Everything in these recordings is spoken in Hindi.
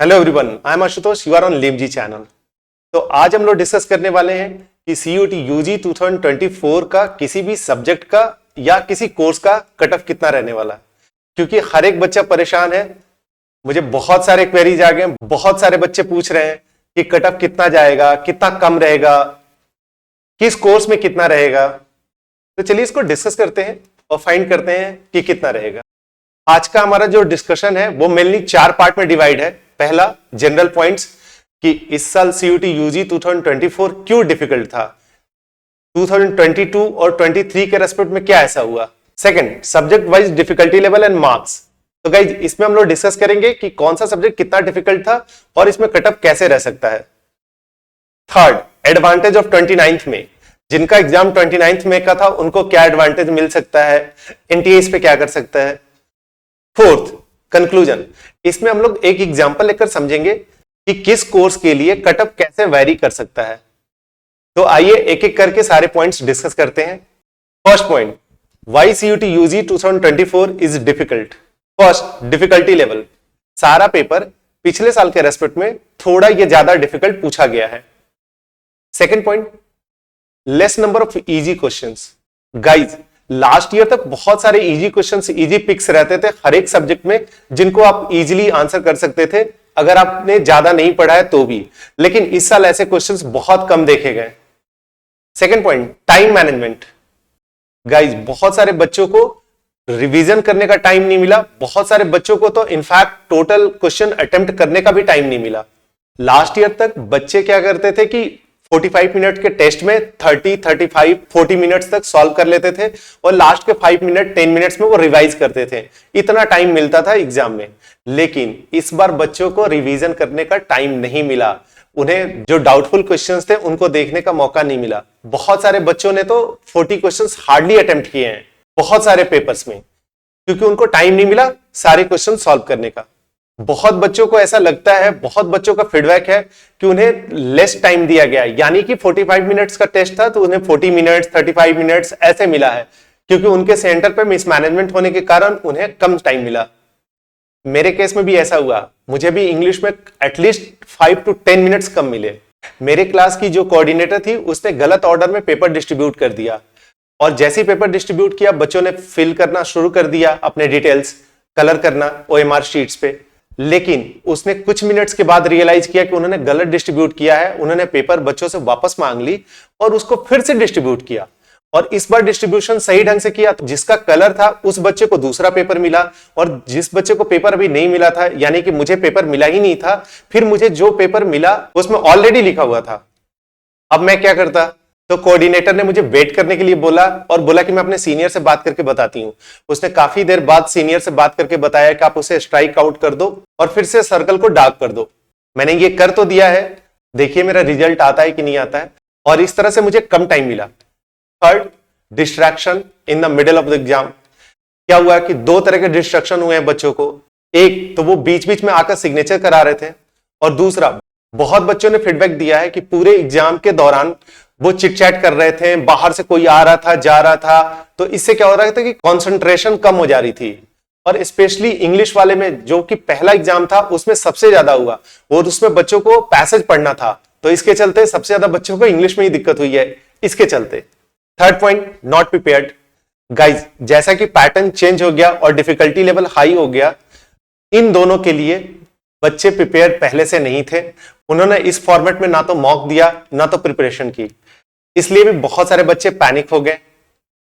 Hello everyone, I am Ashutosh, you are on Limji channel. तो आज हम लोग डिस्कस करने वाले हैं कि सीयूटी यूजी 2024 का किसी भी सब्जेक्ट का या किसी कोर्स का कट ऑफ कितना रहने वाला है। क्योंकि हर एक बच्चा परेशान है, मुझे बहुत सारे क्वेरीज आ गए, बहुत सारे बच्चे पूछ रहे हैं कि कट ऑफ कितना जाएगा, कितना कम रहेगा, किस कोर्स में कितना रहेगा। तो चलिए इसको डिस्कस करते हैं और फाइंड करते हैं कि कितना रहेगा। आज का हमारा जो डिस्कशन है वो मेनली 4 पार्ट में डिवाइड है। पहला, जनरल पॉइंट्स कि इस साल सीयूटी यूजी 2024 क्यों डिफिकल्ट था, 2022 और 23 के रेस्पेक्ट में क्या ऐसा हुआ। Second, subject wise difficulty level and marks. तो गाइज इसमें हम लोग डिस्कस करेंगे कि कौन सा सब्जेक्ट कितना डिफिकल्ट था और इसमें कटअप कैसे रह सकता है। थर्ड, एडवांटेज ऑफ 29th में, जिनका एग्जाम 29th में का था उनको क्या एडवांटेज मिल सकता है, एनटीए इस पे क्या कर सकता है। फोर्थ, कंक्लूजन, इसमें हम लोग एक एग्जांपल लेकर समझेंगे कि किस कोर्स के लिए कटअप कैसे वैरी कर सकता है। तो आइए एक एक करके सारे पॉइंट्स डिस्कस करते हैं। First point, why CUET UG 2024 is difficult. First, difficulty level, सारा पेपर पिछले साल के रेस्पेक्ट में थोड़ा ये ज्यादा डिफिकल्ट पूछा गया है। Second point, less number of easy questions. Guys last year तक बहुत सारे इजी क्वेश्चंस, इजी पिक्स रहते थे हर एक सब्जेक्ट में, जिनको आप इजीली आंसर कर सकते थे अगर आपने ज्यादा नहीं पढ़ा है तो भी। लेकिन इस साल ऐसे क्वेश्चंस बहुत कम देखे गए। Second point, time management. Guys बहुत सारे बच्चों को रिवीजन करने का टाइम नहीं मिला, बहुत सारे बच्चों को तो इनफैक्ट टोटल क्वेश्चन अटेम्प्ट करने का भी टाइम नहीं मिला। लास्ट ईयर तक बच्चे क्या करते थे कि 45 मिनट के टेस्ट में 30, 35, 40 मिनट्स तक सॉल्व कर लेते थे और लास्ट के 5 मिनट 10 मिनट्स में वो रिवाइज करते थे। इतना टाइम मिलता था एग्जाम में। लेकिन इस बार बच्चों को रिवीजन करने का टाइम नहीं मिला, उन्हें जो डाउटफुल क्वेश्चंस थे उनको देखने का मौका नहीं मिला। बहुत सारे बच्चों ने तो 40 क्वेश्चंस हार्डली अटेम्प्ट किए हैं बहुत सारे पेपर्स में, क्योंकि उनको टाइम नहीं मिला सारे क्वेश्चन सॉल्व करने का। बहुत बच्चों को ऐसा लगता है, बहुत बच्चों का फीडबैक है कि उन्हें लेस टाइम दिया गया है, यानी कि 45 मिनट्स का टेस्ट था तो उन्हें 40 मिनट्स 35 मिनट्स ऐसे मिला है, क्योंकि उनके सेंटर पे मिसमैनेजमेंट होने के कारण उन्हें कम टाइम मिला। मेरे केस में भी ऐसा हुआ, मुझे भी इंग्लिश में एटलीस्ट 5 to 10 मिनट्स कम मिले। मेरे क्लास की जो कोऑर्डिनेटर थी उसने गलत ऑर्डर में पेपर डिस्ट्रीब्यूट कर दिया, और जैसे ही पेपर डिस्ट्रीब्यूट किया बच्चों ने फिल करना शुरू कर दिया, अपने डिटेल्स कलर करना ओएमआर शीट्स पे। लेकिन उसने कुछ मिनट्स के बाद रियलाइज किया कि उन्होंने गलत डिस्ट्रीब्यूट किया है। उन्होंने पेपर बच्चों से वापस मांग ली और उसको फिर से डिस्ट्रीब्यूट किया, और इस बार डिस्ट्रीब्यूशन सही ढंग से किया तो जिसका कलर था उस बच्चे को दूसरा पेपर मिला, और जिस बच्चे को पेपर अभी नहीं मिला था, यानी कि मुझे पेपर मिला ही नहीं था, फिर मुझे जो पेपर मिला उसमें ऑलरेडी लिखा हुआ था। अब मैं क्या करता? तो कोऑर्डिनेटर ने मुझे वेट करने के लिए बोला और बोला कि मैं अपने सीनियर से बात करके बताती हूँ। उसने काफी देर बाद सीनियर से बात करके बताया कि आप उसे स्ट्राइक आउट कर दो और फिर से सर्कल को डार्क कर दो। मैंने ये कर तो दिया है, देखिए मेरा रिजल्ट आता है कि नहीं आता है, और इस तरह से मुझे कम टाइम मिला। Third, distraction in the middle of the exam. क्या हुआ कि 2 तरह के डिस्ट्रैक्शन हुए हैं बच्चों को। एक तो वो बीच बीच में आकर सिग्नेचर करा रहे थे, और दूसरा बहुत बच्चों ने फीडबैक दिया है कि पूरे एग्जाम के दौरान वो चिट चैट कर रहे थे, बाहर से कोई आ रहा था जा रहा था, तो इससे क्या हो रहा था कि कंसंट्रेशन कम हो जा रही थी। और स्पेशली इंग्लिश वाले में जो कि पहला एग्जाम था उसमें सबसे ज्यादा हुआ, और उसमें बच्चों को पैसेज पढ़ना था, तो इसके चलते सबसे ज्यादा बच्चों को इंग्लिश में ही दिक्कत हुई है इसके चलते। Third point, not prepared. Guys जैसा कि पैटर्न चेंज हो गया और डिफिकल्टी लेवल हाई हो गया, इन दोनों के लिए बच्चे प्रिपेयर पहले से नहीं थे। उन्होंने इस फॉर्मेट में ना तो मॉक दिया ना तो प्रिपरेशन की, इसलिए भी बहुत सारे बच्चे पैनिक हो गए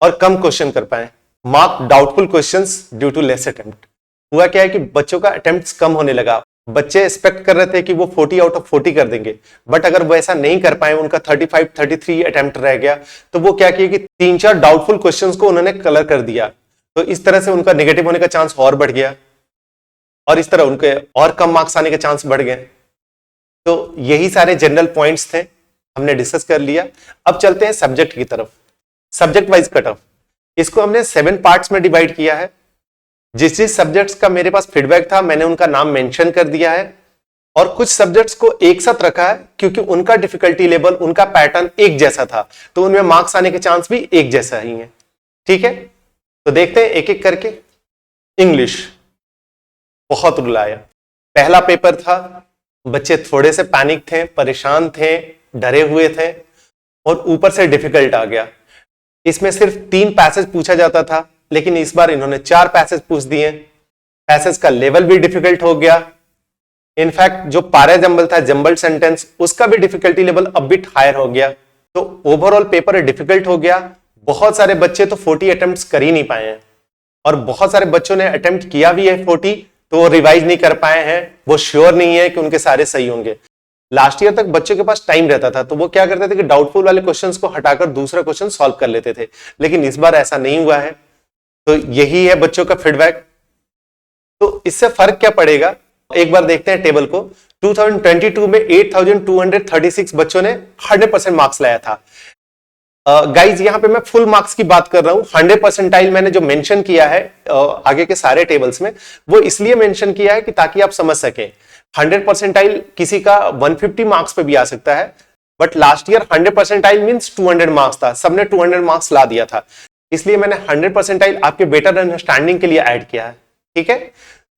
और कम क्वेश्चन कर पाए। Mark doubtful questions due to less attempt. हुआ क्या है कि बच्चों का अटेम्प्ट्स कम होने लगा। बच्चे एक्सपेक्ट कर रहे थे कि वो 40 आउट ऑफ 40 कर देंगे, बट अगर वो ऐसा नहीं कर पाए, उनका 35, 33 अटेम्प्ट रह गया, तो वो क्या किया कि 3-4 डाउटफुल क्वेश्चंस को उन्होंने कलर कर दिया। तो इस तरह से उनका नेगेटिव होने का चांस और बढ़ गया, और इस तरह उनके और कम मार्क्स आने के चांस बढ़ गए। तो यही सारे जनरल पॉइंट्स थे, हमने डिस्कस कर लिया। अब चलते हैं सब्जेक्ट की तरफ। सब्जेक्ट वाइज कट ऑफ, इसको हमने 7 पार्ट्स में डिवाइड किया है। जिस जिस सब्जेक्ट्स का मेरे पास फीडबैक था मैंने उनका नाम मेंशन कर दिया है, और कुछ सब्जेक्ट्स को एक साथ रखा है क्योंकि उनका डिफिकल्टी लेवल, उनका पैटर्न एक जैसा था, तो उनमें मार्क्स आने के चांस भी एक जैसा ही है। ठीक है, तो देखते हैं एक एक करके। इंग्लिश बहुत रुलाया, पहला पेपर था, बच्चे थोड़े से पैनिक थे, परेशान थे, डरे हुए थे और ऊपर से डिफिकल्ट आ गया। इसमें सिर्फ 3 पैसेज पूछा जाता था, लेकिन इस बार इन्होंने 4 पैसेज पूछ दिए। पैसेज का लेवल भी डिफिकल्ट हो गया। इनफैक्ट जो पारा जंबल था, जंबल सेंटेंस, उसका भी डिफिकल्टी लेवल अब बिट हायर हो गया। तो ओवरऑल पेपर डिफिकल्ट हो गया। बहुत सारे बच्चे तो 40 अटेम्प्ट्स कर ही नहीं पाए हैं और बहुत सारे बच्चों ने अटेम्प्ट किया भी है 40, तो वो रिवाइज नहीं कर पाए हैं, वो श्योर नहीं है कि उनके सारे सही होंगे। लास्ट ईयर तक बच्चों के पास टाइम रहता था, तो वो क्या करते थे कि डाउटफुल वाले क्वेश्चंस को हटाकर दूसरा क्वेश्चन सॉल्व कर लेते थे, लेकिन इस बार ऐसा नहीं हुआ है। तो यही है बच्चों का फीडबैक। तो इससे फर्क क्या पड़ेगा, एक बार देखते हैं टेबल को। 2022 में 8236 बच्चों ने 100% मार्क्स लाया था। गाइज यहां पे मैं फुल मार्क्स की बात कर रहा हूं। 100 परसेंटाइल मैंने जो मेंशन किया है आगे के सारे टेबल्स में, वो इसलिए मेंशन किया है कि ताकि आप समझ सकें। 100 परसेंटाइल किसी का 150 मार्क्स पे भी आ सकता है, but last year 100 percentile means 200 marks था, सबने 200 मार्क्स ला दिया था, इसलिए मैंने 100 परसेंटाइल आपके बेटर अंडरस्टैंडिंग के लिए ऐड किया है। ठीक है,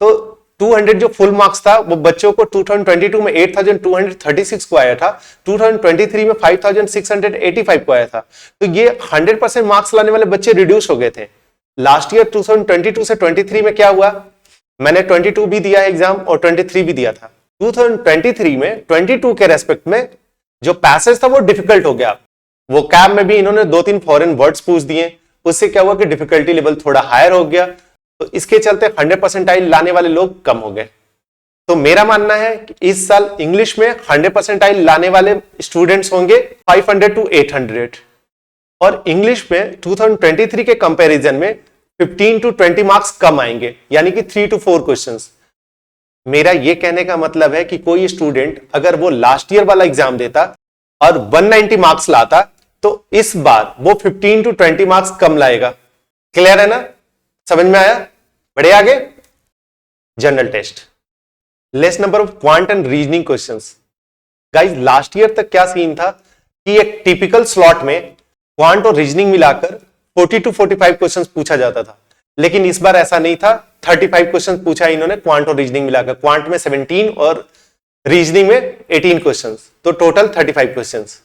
तो 200 जो फुल मार्क्स था वो बच्चों को 2022 में 8236 को आया था, 2023 में 5685 को आया था। तो ये 100% मार्क्स लाने वाले बच्चे रिड्यूस हो गए थे। लास्ट ईयर 2022 से 23 में क्या हुआ, मैंने 22 भी दिया एग्जाम और 23 भी दिया था। 2023 में 22 के रेस्पेक्ट में जो पैसेज था वो डिफिकल्ट हो गया। वो कैब में भी इन्होंने 2-3 फॉरेन वर्ड्स पूछ दिए, उससे क्या हुआ कि डिफिकल्टी लेवल थोड़ा हायर हो गया। तो इसके चलते 100 परसेंटाइल लाने वाले लोग कम हो गए। तो मेरा मानना है कि इस साल इंग्लिश में 100 परसेंटाइल लाने वाले स्टूडेंट्स होंगे 500 to 800, और इंग्लिश में 2023 के कंपैरिजन में 15 to 20 मार्क्स कम आएंगे, यानी कि 3 to 4 क्वेश्चंस। मेरा यह कहने का मतलब है कि कोई स्टूडेंट अगर वो लास्ट ईयर वाला एग्जाम देता और 190 मार्क्स लाता, तो इस बार वो 15 to 20 मार्क्स कम लाएगा। क्लियर है ना, समझ में आया? बढ़े आगे। General test, less number of quant and reasoning questions. Guys last year तक क्या सीन था कि एक टिपिकल स्लॉट में क्वांट और रीजनिंग मिलाकर 40 to 45 क्वेश्चंस पूछा जाता था, लेकिन इस बार ऐसा नहीं था। 35 क्वेश्चंस पूछा इन्होंने क्वांट और रीजनिंग मिलाकर, क्वांट में 17 और रीजनिंग में 18 क्वेश्चंस, तो टोटल 35 क्वेश्चंस।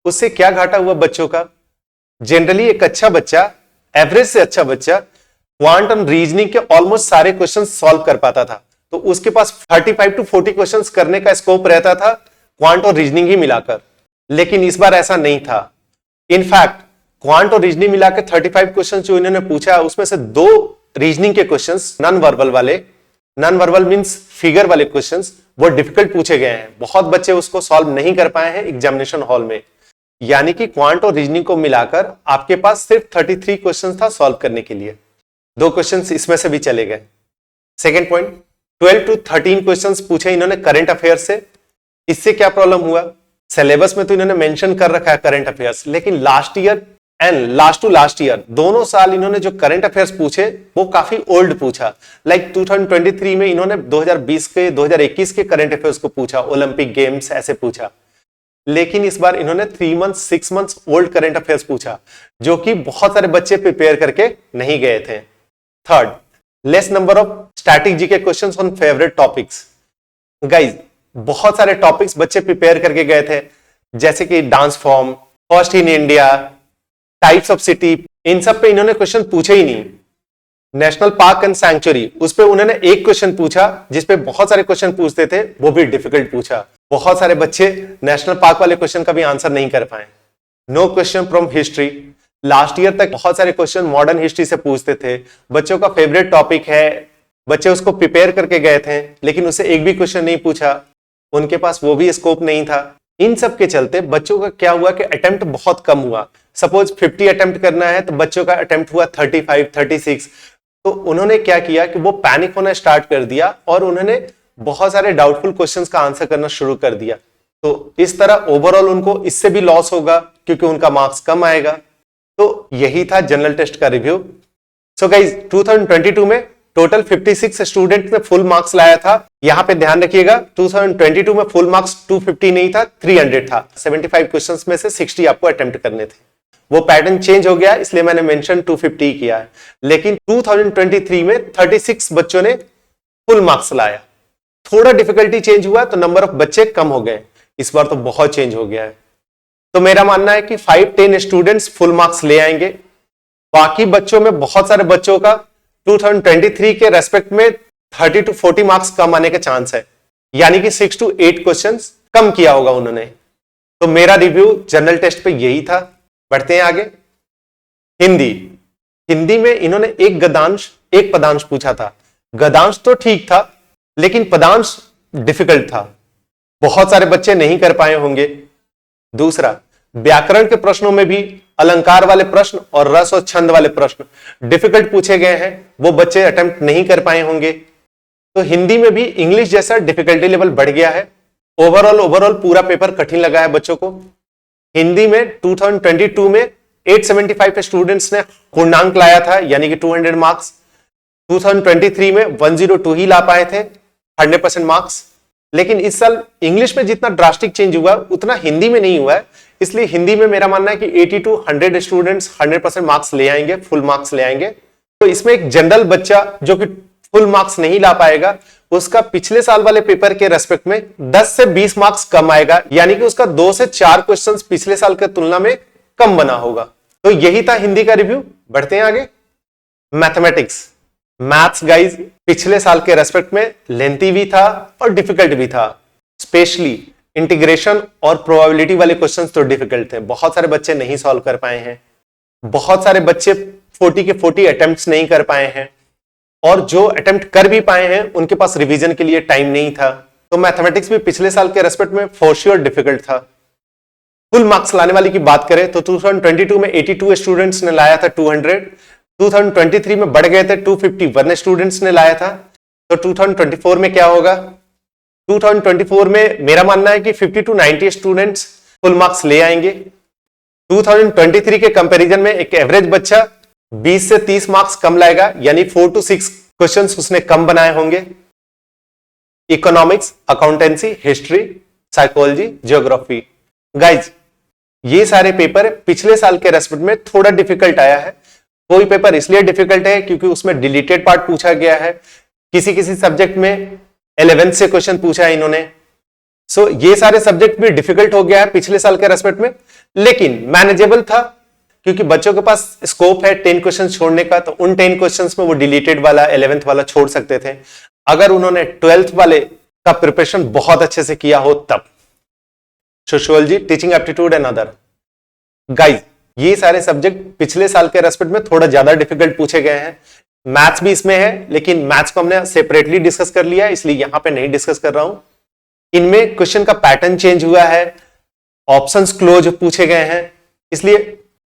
उससे क्या घाटा हुआ बच्चों का? जनरली एक अच्छा बच्चा, एवरेज से अच्छा बच्चा, क्वांट एंड रीजनिंग के ऑलमोस्ट सारे क्वेश्चंस सॉल्व कर पाता था, तो उसके पास 35 to 40 क्वेश्चंस करने का स्कोप रहता था क्वांट और रीजनिंग ही मिलाकर। लेकिन इस बार ऐसा नहीं था। इनफैक्ट क्वांट और रीजनिंग मिलाकर 35 क्वेश्चंस जो इन्होंने पूछा, उसमें से 2 रीजनिंग के क्वेश्चंस नॉन वर्बल वाले, नॉन वर्बल मींस फिगर वाले क्वेश्चंस, वो डिफिकल्ट पूछे गए हैं। बहुत बच्चे उसको सॉल्व नहीं कर पाए हैं एग्जामिनेशन हॉल में, यानी कि क्वांट और रीजनिंग को मिलाकर आपके पास सिर्फ 33 क्वेश्चन था सॉल्व करने के लिए। 2 क्वेश्चंस इसमें से भी चले गए। सेकेंड पॉइंट, 12 to 13 क्वेश्चंस पूछे इन्होंने करंट अफेयर से। इससे क्या प्रॉब्लम हुआ, सिलेबस में तो इन्होंने मेंशन कर रखा है करंट अफेयर्स, लेकिन last year and last to last year दोनों साल इन्होंने जो करंट अफेयर्स पूछे वो काफी ओल्ड पूछा। लाइक 2023 में इन्होंने 2020 के 2021 के करंट अफेयर्स को पूछा, ओलंपिक गेम्स ऐसे पूछा। लेकिन इस बार इन्होंने 3 months 6 months old current affairs पूछा, जो कि बहुत सारे बच्चे प्रिपेयर करके नहीं गए थे। Third, less number of static GK questions on favourite topics. Guys बहुत सारे टॉपिक्स बच्चे प्रिपेयर करके गए थे, जैसे कि dance form, first in India, types of city, इन सब पे इन्होंने क्वेश्चन पूछे ही नहीं। नेशनल पार्क एंड सैंक्चुरी, उस पे उन्होंने एक क्वेश्चन पूछा, जिसपे बहुत सारे क्वेश्चन पूछते थे, वो भी डिफिकल्ट पूछा। बहुत सारे बच्चे नेशनल पार्क वाले क्वेश्चन का भी आंसर नहीं कर पाए। No question from history, last year तक बहुत सारे क्वेश्चन मॉडर्न हिस्ट्री से पूछते थे, बच्चों का फेवरेट टॉपिक है, बच्चे उसको प्रिपेयर करके गए थे, लेकिन उससे एक भी क्वेश्चन नहीं पूछा, उनके पास वो भी स्कोप नहीं था। इन सब के चलते बच्चों का क्या हुआ कि अटेम्प्ट बहुत कम हुआ। सपोज 50 अटेम्प्ट करना है तो बच्चों का अटेम्प्ट हुआ 35, 36। तो उन्होंने क्या किया कि वो पैनिक होना स्टार्ट कर दिया और उन्होंने बहुत सारे डाउटफुल क्वेश्चंस का आंसर करना शुरू कर दिया। तो इस तरह ओवरऑल उनको इससे भी लॉस होगा, क्योंकि उनका मार्क्स कम आएगा। तो यही था जनरल टेस्ट का रिव्यू। सो गाइज 2022 में टोटल 56 स्टूडेंट ने फुल मार्क्स लाया था। यहां पे ध्यान रखिएगा 2022 में फुल मार्क्स 250 नहीं था, 300 था। 75 क्वेश्चंस में से 60 आपको अटेम्प्ट करने थे। वो पैटर्न चेंज हो गया, इसलिए मैंने मेंशन 250 किया है। लेकिन 2023 में 36 बच्चों ने फुल मार्क्स लाया। थोड़ा डिफिकल्टी चेंज हुआ तो नंबर ऑफ बच्चे कम हो गए, इस बार तो बहुत चेंज हो गया है। तो मेरा मानना है कि 5-10 स्टूडेंट्स फुल मार्क्स ले आएंगे, बाकी बच्चों में बहुत सारे बच्चों का 2023 के रेस्पेक्ट में 30 to 40 मार्क्स कम आने के चांस है, यानी कि 6 to 8 क्वेश्चंस कम किया होगा उन्होंने। तो मेरा रिव्यू जनरल टेस्ट पे यही था। बढ़ते हैं आगे। हिंदी में इन्होंने एक गद्यांश एक पदांश पूछा था। गद्यांश तो ठीक था, लेकिन पदांश डिफिकल्ट था, बहुत सारे बच्चे नहीं कर पाए होंगे। दूसरा, व्याकरण के प्रश्नों में भी अलंकार वाले प्रश्न और रस और छंद वाले प्रश्न डिफिकल्ट पूछे गए हैं, वो बच्चे अटेम्प्ट नहीं कर पाए होंगे। तो हिंदी में भी इंग्लिश जैसा डिफिकल्टी लेवल बढ़ गया है। ओवरऑल पूरा पेपर कठिन लगा है बच्चों को। हिंदी में 2022 में 875 स्टूडेंट्स ने पूर्णांक लाया था, यानी कि 200 मार्क्स। 2023 में 102 ही ला पाए थे, 100% मार्क्स। लेकिन इस साल इंग्लिश में जितना ड्रास्टिक चेंज हुआ उतना हिंदी में नहीं हुआ है, इसलिए हिंदी में मेरा मानना है कि 80 to 100 स्टूडेंट्स 100% मार्क्स ले आएंगे, फुल मार्क्स ले आएंगे। तो इसमें एक जनरल बच्चा जो कि फुल मार्क्स नहीं ला पाएगा, उसका पिछले साल वाले पेपर के रेस्पेक्ट में 10 से 20 मार्क्स कम आएगा, यानी कि उसका 2 से 4 क्वेश्चंस पिछले साल के तुलना में कम बना होगा। तो यही था हिंदी का रिव्यू। बढ़ते हैं आगे। मैथ्स गाइज पिछले साल के रेस्पेक्ट में लेंथी भी था और डिफिकल्ट भी था। स्पेशली इंटीग्रेशन और प्रोबेबिलिटी वाले क्वेश्चंस तो डिफिकल्ट थे, बहुत सारे बच्चे नहीं सॉल्व कर पाए हैं। बहुत सारे बच्चे 40 के 40 अटेम्प्ट्स नहीं कर पाए हैं, और जो अटेम्प्ट कर भी पाए हैं उनके पास रिवीजन के लिए टाइम नहीं था। तो मैथमेटिक्स भी पिछले साल के रेस्पेक्ट में फॉर श्योर डिफिकल्ट था। फुल मार्क्स लाने वाली की बात करें तो 2022 में 82 स्टूडेंट्स ने लाया था 200, 2023 में बढ़ गए थे 251 स्टूडेंट्स ने लाया था। तो 2024 में क्या होगा? 2024 में मेरा मानना है कि 50 to 90 स्टूडेंट्स फुल मार्क्स ले आएंगे। 2023 के कंपैरिजन में एक एवरेज बच्चा 20 से 30 मार्क्स कम लाएगा, यानी 4 to 6 क्वेश्चंस उसने कम बनाए होंगे। Economics, accountancy, history, psychology, geography, guys ये सारे पेपर पिछले साल के रेस्पेक्ट में थोड़ा डिफिकल्ट आया है। कोई पेपर इसलिए डिफिकल्ट है क्योंकि उसमें डिलीटेड पार्ट पूछा गया है, किसी किसी सब्जेक्ट में 11th से क्वेश्चन पूछा है इन्होंने। सो ये सारे सब्जेक्ट भी डिफिकल्ट हो गया है पिछले साल के रेस्पेक्ट में, लेकिन मैनेजेबल था क्योंकि बच्चों के पास स्कोप है 10 क्वेश्चन छोड़ने का। तो उन 10 क्वेश्चंस में वो डिलीटेड वाला 11th वाला छोड़ सकते थे, अगर उन्होंने 12th वाले का प्रिपरेशन बहुत अच्छे से किया हो तब। Sociology, teaching aptitude and other, guys ये सारे सब्जेक्ट पिछले साल के रेस्पेक्ट में थोड़ा ज्यादा डिफिकल्ट पूछे गए हैं। मैथ्स भी इसमें है, लेकिन मैथ्स को हमने सेपरेटली डिस्कस कर लिया है, इसलिए यहां पे नहीं डिस्कस कर रहा हूं। इनमें क्वेश्चन का पैटर्न चेंज हुआ है, ऑप्शंस क्लोज पूछे गए हैं, इसलिए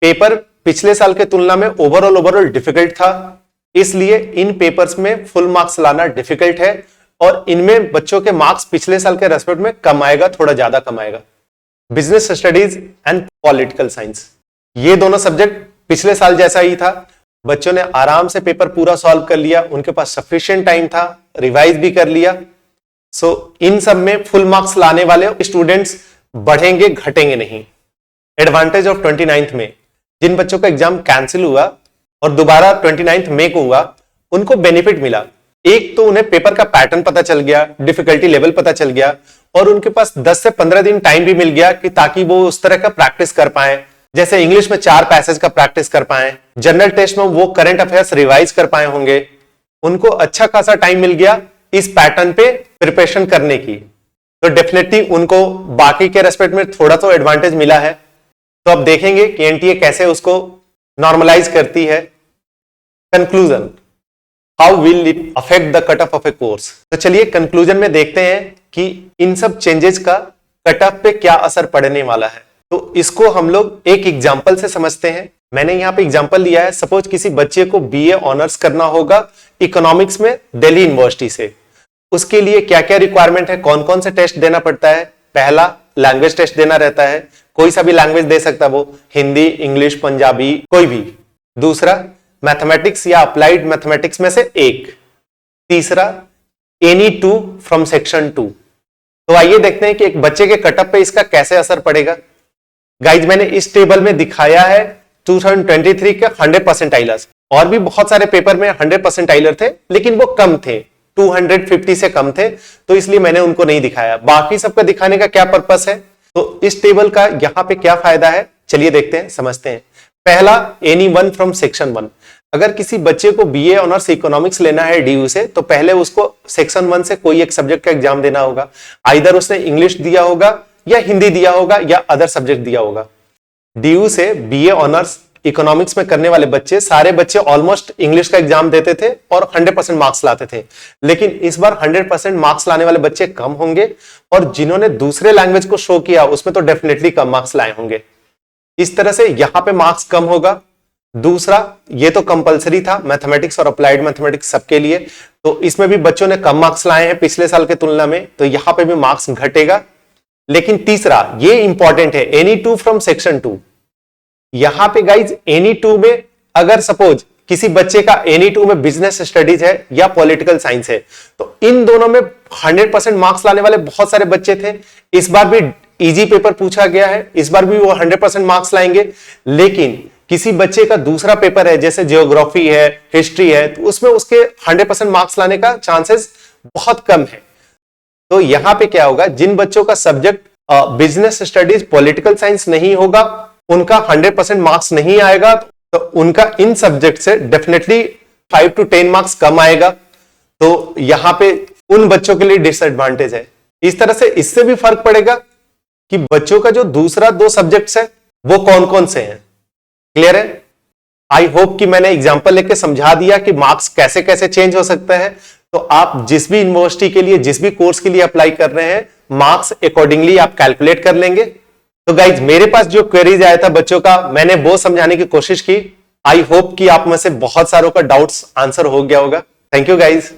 पेपर पिछले साल के तुलना में ओवरऑल डिफिकल्ट था। इसलिए इन पेपर्स में फुल मार्क्स लाना डिफिकल्ट है, और इनमें बच्चों के मार्क्स पिछले साल के रेस्पेक्ट में कम आएगा, थोड़ा ज्यादा कम आएगा। Business studies and political science, ये दोनों सब्जेक्ट पिछले साल जैसा ही था। बच्चों ने आराम से पेपर पूरा सॉल्व कर लिया, उनके पास सफिशिएंट टाइम था, रिवाइज भी कर लिया। सो इन सब में फुल मार्क्स लाने वाले स्टूडेंट्स बढ़ेंगे, घटेंगे नहीं। एडवांटेज ऑफ 29th में जिन बच्चों का एग्जाम कैंसिल हुआ और दोबारा 29th मई को हुआ, उनको बेनिफिट मिला। एक तो उन्हें पेपर का पैटर्न पता चल गया, डिफिकल्टी लेवल पता चल गया, और उनके पास 10 से 15 दिन टाइम भी मिल गया कि ताकि वो उस तरह का प्रैक्टिस कर पाए, जैसे इंग्लिश में 4 पैसेज का प्रैक्टिस कर पाए, जनरल टेस्ट में वो करंट अफेयर्स रिवाइज कर पाए होंगे। उनको अच्छा खासा टाइम मिल गया इस पैटर्न पे प्रिपरेशन करने की। तो डेफिनेटली उनको बाकी के रेस्पेक्ट में थोड़ा तो एडवांटेज मिला है। तो अब देखेंगे कि एनटीए कैसे उसको नॉर्मलाइज करती है। Conclusion, how will it affect the cut off A course. तो चलिए कंक्लूजन में देखते हैं कि इन सब चेंजेस का कट ऑफ पे क्या असर पड़ने वाला है। तो इसको हम लोग एक एग्जांपल से समझते हैं। मैंने यहाँ पे एग्जांपल लिया है, सपोज किसी बच्चे को बीए ऑनर्स करना होगा इकोनॉमिक्स में दिल्ली यूनिवर्सिटी से। उसके लिए क्या क्या रिक्वायरमेंट है, कौन कौन से टेस्ट देना पड़ता है। पहला, लैंग्वेज टेस्ट देना रहता है, कोई सा भी लैंग्वेज दे सकता है, वो हिंदी, इंग्लिश, पंजाबी, कोई भी। दूसरा, मैथमेटिक्स या अप्लाइड मैथमेटिक्स में से एक। तीसरा, एनी 2 फ्रॉम सेक्शन 2। तो आइए देखते हैं कि एक बच्चे के कटअप पे इसका कैसे असर पड़ेगा। गाइज मैंने इस टेबल में दिखाया है 2023 के 100 परसेंटाइलर्स, और भी बहुत सारे पेपर में 100 परसेंटाइलर थे, लेकिन वो कम थे। 250 से कम थे, तो इसलिए मैंने उनको नहीं दिखाया। बाकी सबका दिखाने का क्या पर्पस है, तो इस टेबल का यहां पे क्या फायदा है, चलिए देखते हैं, समझते हैं। पहला, एनी वन फ्रॉम सेक्शन 1। अगर किसी बच्चे को बीए ऑनर्स इकोनॉमिक्स लेना है डीयू से, तो पहले उसको सेक्शन 1 से कोई एक सब्जेक्ट का एग्जाम देना होगा। आइदर उसने इंग्लिश दिया होगा या हिंदी दिया होगा या अदर सब्जेक्ट दिया होगा। डीयू से बीए ऑनर्स इकोनॉमिक्स में करने वाले बच्चे, सारे बच्चे ऑलमोस्ट इंग्लिश का एग्जाम देते थे और 100% मार्क्स लाते थे। लेकिन इस बार 100% मार्क्स लाने वाले बच्चे कम होंगे, और जिन्होंने दूसरे लैंग्वेज को शो किया उसमें तो डेफिनेटली कम मार्क्स लाए होंगे। इस तरह से यहां पे मार्क्स कम होगा। दूसरा, ये तो कंपलसरी था मैथमेटिक्स और अप्लाइड मैथमेटिक्स सबके लिए, तो इसमें भी बच्चों ने कम मार्क्स लाए हैं पिछले साल के तुलना में, तो यहां पे भी मार्क्स घटेगा। लेकिन तीसरा, ये इंपॉर्टेंट है, एनी टू फ्रॉम सेक्शन 2। यहां पे गाइज एनी टू में अगर सपोज किसी बच्चे का एनी टू में बिजनेस स्टडीज है या पॉलिटिकल साइंस है, तो इन दोनों में 100% मार्क्स लाने वाले बहुत सारे बच्चे थे। इस बार भी इजी पेपर पूछा गया है, इस बार भी वो 100% मार्क्स लाएंगे। लेकिन किसी बच्चे का दूसरा पेपर है, जैसे ज्योग्राफी है, हिस्ट्री है, तो उसमें उसके 100% मार्क्स लाने का चांसेस बहुत कम है। तो यहां पे क्या होगा, जिन बच्चों का subject business studies political science नहीं होगा, उनका 100% मार्क्स नहीं आएगा, तो उनका इन सब्जेक्ट से डेफिनेटली 5 to 10 मार्क्स कम आएगा। तो यहां पे उन बच्चों के लिए डिसएडवांटेज है। इस तरह से इससे भी फर्क पड़ेगा कि बच्चों का जो दूसरा 2 सब्जेक्ट्स है वो कौन कौन से हैं। क्लियर है? आई होप कि मैंने एग्जांपल लेके समझा दिया कि मार्क्स कैसे कैसे चेंज हो सकता है। तो आप जिस भी यूनिवर्सिटी के लिए, जिस भी कोर्स के लिए अप्लाई कर रहे हैं, मार्क्स अकॉर्डिंगली आप कैलकुलेट कर लेंगे। तो गाइज, मेरे पास जो क्वेरीज आया था बच्चों का, मैंने वो समझाने की कोशिश की। आई होप कि आप में से बहुत सारों का डाउट्स आंसर हो गया होगा। Thank you guys.